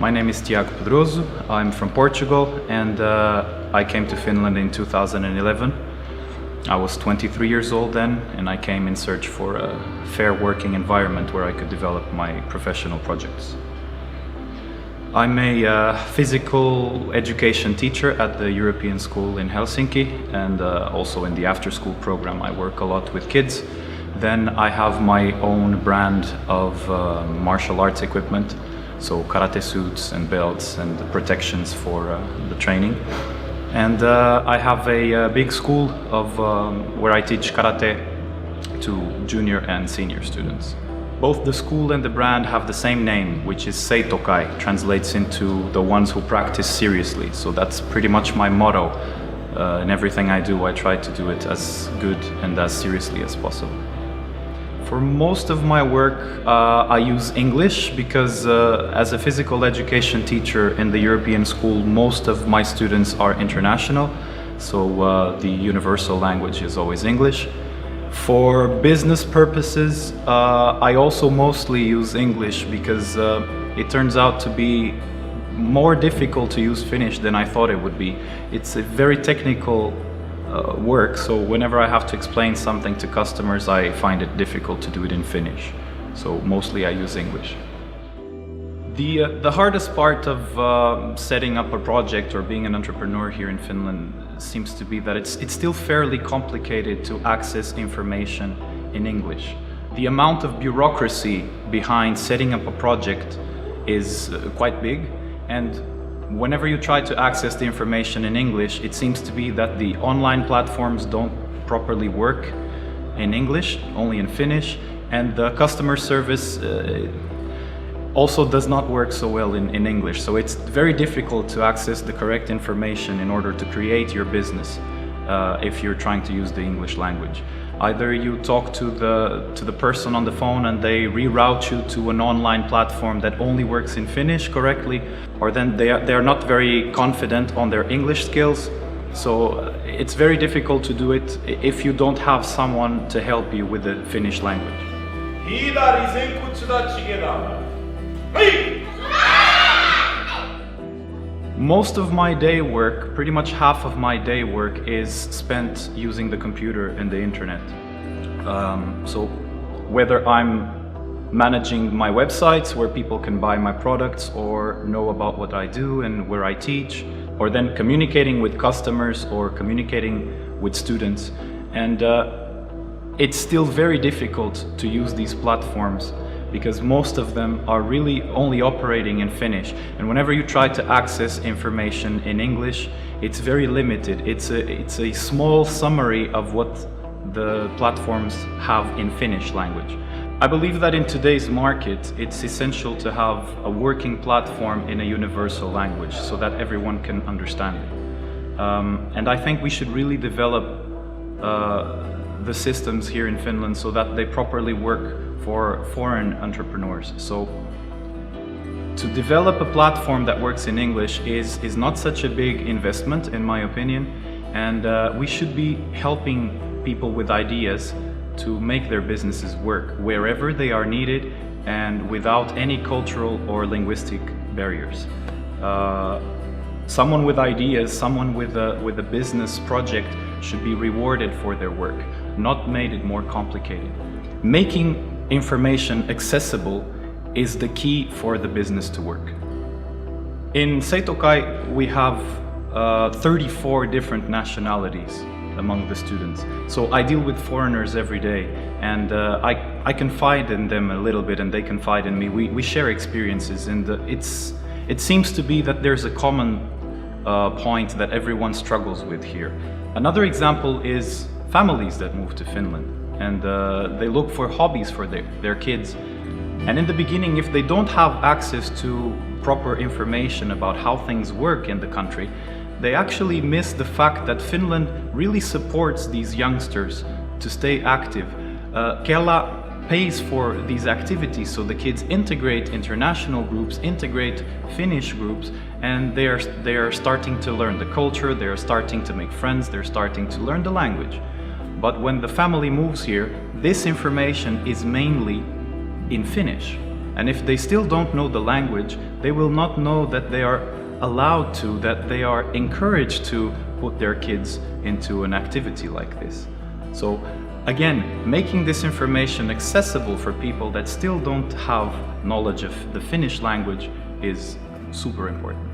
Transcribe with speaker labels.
Speaker 1: My name is Tiago Pedroso. I'm from Portugal, and I came to Finland in 2011. I was 23 years old then, and I came in search for a fair working environment where I could develop my professional projects. I'm a physical education teacher at the European School in Helsinki, and also in the after-school program I work a lot with kids. Then I have my own brand of martial arts equipment, so karate suits and belts and protections for the training. And I have a big school of where I teach karate to junior and senior students. Both the school and the brand have the same name, which is Seitokai, translates into the ones who practice seriously. So that's pretty much my motto. In everything I do, I try to do it as good and as seriously as possible. For most of my work, I use English because as a physical education teacher in the European school, most of my students are international, so the universal language is always English. For business purposes, I also mostly use English because it turns out to be more difficult to use Finnish than I thought it would be. It's a very technical work, so whenever I have to explain something to customers, I find it difficult to do it in Finnish. So mostly I use English. The hardest part of setting up a project or being an entrepreneur here in Finland seems to be that it's still fairly complicated to access information in English. The amount of bureaucracy behind setting up a project is quite big, and whenever you try to access the information in English, it seems to be that the online platforms don't properly work in English, only in Finnish, and the customer service also does not work so well in English. So it's very difficult to access the correct information in order to create your business if you're trying to use the English language. Either you talk to the person on the phone and they reroute you to an online platform that only works in Finnish correctly, or then they are not very confident on their English skills. So it's very difficult to do it if you don't have someone to help you with the Finnish language. Most of my day work, pretty much half of my day work, is spent using the computer and the internet. So whether I'm managing my websites where people can buy my products or know about what I do and where I teach, or then communicating with customers or communicating with students. And it's still very difficult to use these platforms because most of them are really only operating in Finnish. And whenever you try to access information in English, it's very limited. It's a small summary of what the platforms have in Finnish language. I believe that in today's market, it's essential to have a working platform in a universal language so that everyone can understand it. And I think we should really develop the systems here in Finland so that they properly work for foreign entrepreneurs. So to develop a platform that works in English is not such a big investment, in my opinion, and we should be helping people with ideas to make their businesses work wherever they are needed and without any cultural or linguistic barriers. Someone with ideas, someone with a business project should be rewarded for their work, not made it more complicated. Making information accessible is the key for the business to work. In Seitokai, we have 34 different nationalities among the students. So I deal with foreigners every day, and I confide in them a little bit and they confide in me. We share experiences, and it seems to be that there's a common point that everyone struggles with here. Another example is families that move to Finland, and they look for hobbies for their kids. And in the beginning, if they don't have access to proper information about how things work in the country, they actually miss the fact that Finland really supports these youngsters to stay active. Kela pays for these activities, so the kids integrate international groups, integrate Finnish groups, and they are starting to learn the culture, they are starting to make friends, they're starting to learn the language. But when the family moves here, this information is mainly in Finnish. And if they still don't know the language, they will not know that they are allowed to, that they are encouraged to put their kids into an activity like this. So again, making this information accessible for people that still don't have knowledge of the Finnish language is super important.